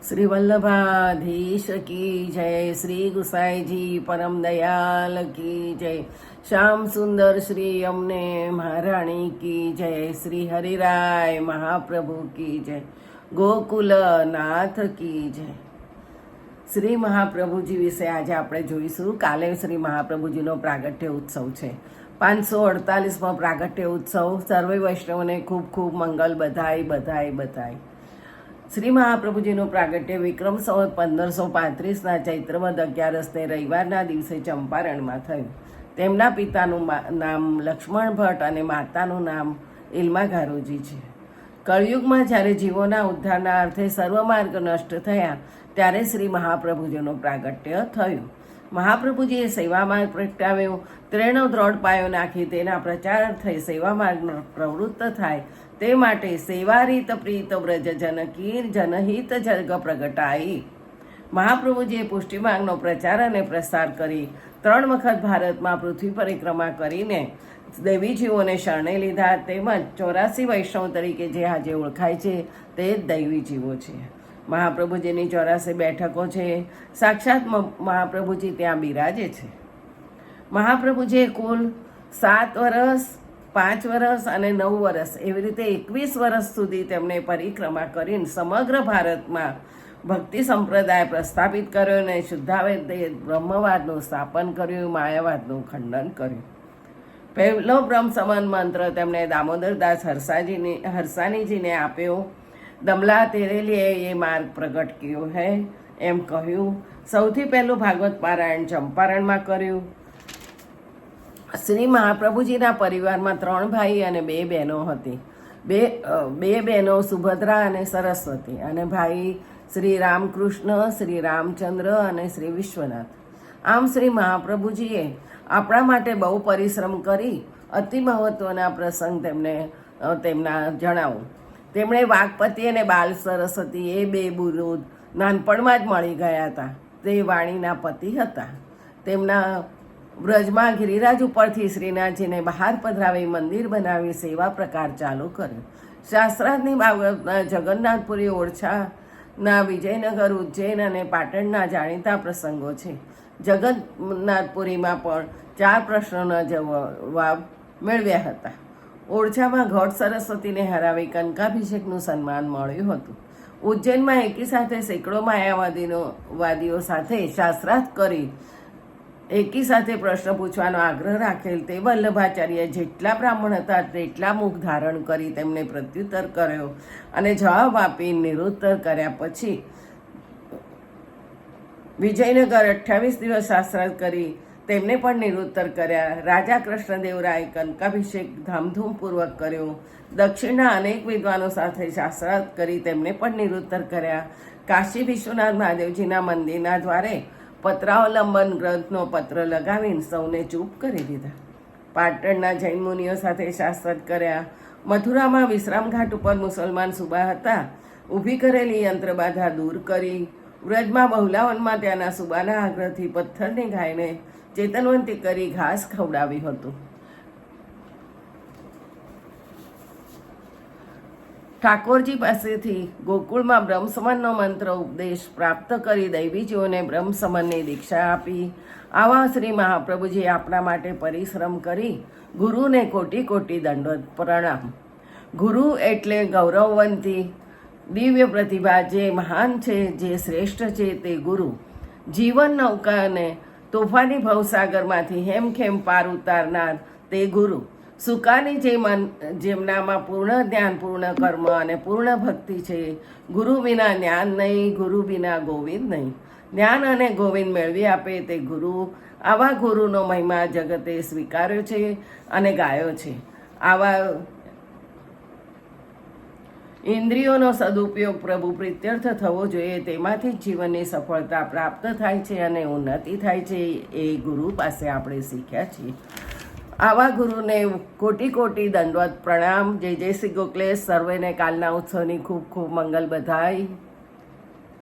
श्री वल्लभाधीश की जय, श्री गुसाई जी परम दयाल की जय, श्याम सुंदर श्री यमुने महाराणी की जय, श्री हरिराय महाप्रभु की जय, गोकुल नाथ की जय। શ્રી મહાપ્રભુજી વિશે આજે આપણે જોઈશું। કાલે શ્રી મહાપ્રભુજીનો પ્રાગટ્ય ઉત્સવ છે, 548મો પ્રાગટ્ય ઉત્સવ। સર્વે વૈષ્ણવોને ખૂબ ખૂબ મંગલ, બધાય બધાય બધાય। શ્રી મહાપ્રભુજીનું પ્રાગટ્ય વિક્રમ સંવત 1535ના ચૈત્રવદ 11ને રવિવારના દિવસે ચંપારણમાં થયું। તેમના પિતાનું નામ લક્ષ્મણ ભટ્ટ અને માતાનું નામ ઇલ્મા ગારોજી છે। કળયુગમાં જ્યારે જીવોના ઉદ્ધારના અર્થે સર્વમાર્ગ નષ્ટ થયા ત્યારે શ્રી મહાપ્રભુજીનું પ્રાગટ્ય થયું। મહાપ્રભુજીએ સેવા માર્ગ પ્રગટાવ્યો, તેનો દ્રઢ પાયો નાખી તેના પ્રચાર થઈ સેવા માર્ગ પ્રવૃત્ત થાય તે માટે સેવારીત પ્રીત વ્રજ જનકીર જનહિત જગ પ્રગટાઈ। મહાપ્રભુજીએ પુષ્ટિ માર્ગનો પ્રચાર અને પ્રસાર કરી 3 વખત ભારતમાં પૃથ્વી પરિક્રમા કરીને દેવીજીઓને શરણે લીધા, તેમજ 84 વૈષ્ણવ તરીકે જે આજે ઓળખાય છે તે જ દૈવી જીવો છે। મહાપ્રભુજીની 84 બેઠકો છે, સાક્ષાત મહાપ્રભુજી ત્યાં બિરાજે છે। મહાપ્રભુજીએ કુલ 7 વર્ષ, 5 વર્ષ અને 9 વર્ષ એવી રીતે 21 વર્ષ સુધી તેમણે પરિક્રમા કરીને સમગ્ર ભારતમાં ભક્તિ સંપ્રદાય પ્રસ્થાપિત કર્યો અને શુદ્ધાવેદ બ્રહ્મવાદનું સ્થાપન કર્યું, માયાવાદનું ખંડન કર્યું। પહેલો બ્રહ્મ સમાન મંત્ર તેમણે દામોદરદાસ હરસાનીજીને આપ્યો। દમલા તેરે લીએ એ માર્ગ પ્રગટ કર્યો હૈ એમ કહ્યું। સૌથી પહેલું ભાગવત પારાયણ ચંપારણમાં કર્યું। શ્રી મહાપ્રભુજીના પરિવારમાં 3 ભાઈ અને 2 બહેનો હતી। બે બહેનો સુભદ્રા અને સરસ્વતી, અને ભાઈ શ્રી રામકૃષ્ણ, શ્રી રામચંદ્ર અને શ્રી વિશ્વનાથ। આમ શ્રી મહાપ્રભુજીએ આપણા માટે બહુ પરિશ્રમ કરી અતિ મહત્વના પ્રસંગ તેમના જણાવું। તેમણે વાઘપતિ અને બાલ સરસ્વતી એ 2 બુરુદ નાનપણમાં જ મળી ગયા હતા। તે વાણીના પતિ હતા। તેમના વ્રજમાં ગિરિરાજ ઉપરથી શ્રીનાથજીને બહાર પધરાવી મંદિર બનાવી સેવા પ્રકાર ચાલુ કર્યો। શાસ્ત્રાર્થની બાબતના જગન્નાથપુરી, ઓરછાના, વિજયનગર, ઉજ્જૈન અને પાટણના જાણીતા પ્રસંગો છે। જગન્નાથપુરીમાં પણ 4 પ્રશ્નોના જવાબ મેળવ્યા હતા। ઓરછામાં ઘટ સરસ્વતીને હરાવી કનકાભિષેકનું સન્માન મળ્યું હતું। ઉજ્જૈનમાં એકી સાથે સેંકડો માયાવાદીઓ સાથે શાસ્ત્રાર્થ કરી એકી સાથે પ્રશ્ન પૂછવાનો આગ્રહ રાખેલ તે વલ્લભાચાર્ય જેટલા બ્રાહ્મણ હતા તેટલા મુખ ધારણ કરી તેમને પ્રત્યુત્તર કર્યો અને જવાબ આપી નિરુત્તર કર્યા પછી વિજયનગર 28 દિવસ શાસ્ત્રાર્થ કરી તેમને પણ નિરુત્તર કર્યા। રાજા કૃષ્ણદેવરાય કનકાભિષેક ધામધૂમપૂર્વક કર્યો। દક્ષિણના અનેક વિદ્વાનો સાથે શાસ્ત્રાર્થ કરી તેમને પણ નિરુત્તર કર્યા। કાશી વિશ્વનાથ મહાદેવજીના મંદિરના દ્વારે પત્રાવલંબન ગ્રંથનો પત્ર લગાવીને સૌને ચૂપ કરી દીધા। પાટણના જૈન મુનિઓ સાથે શાસ્ત્રાર્થ કર્યા। મથુરામાં વિશ્રામઘાટ ઉપર મુસલમાન સુબા હતા, ઊભી કરેલી યંત્રબાધા દૂર કરી। વ્રજમાં બહુલાવનમાં ત્યાંના સુબાના આગ્રહથી પથ્થરની ગાયને ચેતનવંતી કરી ઘાસ ખવડાવ્યું હતું। ઠાકોરજી પાસેથી ગોકુળમાં બ્રહ્મસમનનો મંત્ર ઉપદેશ પ્રાપ્ત કરી દૈવીજીઓને બ્રહ્મસમનની દીક્ષા આપી। આવા શ્રી મહાપ્રભુજી આપણા માટે પરિશ્રમ કરી ગુરુને કોટી કોટી દંડવત પ્રણામ। ગુરુ એટલે ગૌરવવંતી દિવ્ય પ્રતિભા, જે મહાન છે, જે શ્રેષ્ઠ છે તે ગુરુ। જીવન નૌકાને તોફાની ભવસાગરમાંથી હેમખેમ પાર ઉતારનાર તે ગુરુ। સુકાની જેમનામાં પૂર્ણ જ્ઞાન, પૂર્ણ કર્મ અને પૂર્ણ ભક્તિ છે। ગુરુ વિના જ્ઞાન નહીં, ગુરુ વિના ગોવિંદ નહીં। જ્ઞાન અને ગોવિંદ મેળવી આપે તે ગુરુ। આવા ગુરુનો મહિમા જગતે સ્વીકાર્યો છે અને ગાયો છે। આવા ઇન્દ્રિયોનો સદુપયોગ પ્રભુ પ્રીત્યર્થ થવો જોઈએ, તેમાંથી જ જીવનની સફળતા પ્રાપ્ત થાય છે અને ઉન્નતિ થાય છે। એ ગુરુ પાસે આપણે શીખ્યા છીએ। આવા ગુરુને કોટી કોટી દંડવત પ્રણામ। જય જય શ્રી ગોકલેશ। સર્વેને કાલના ઉત્સવની ખૂબ ખૂબ મંગલ, બધાય।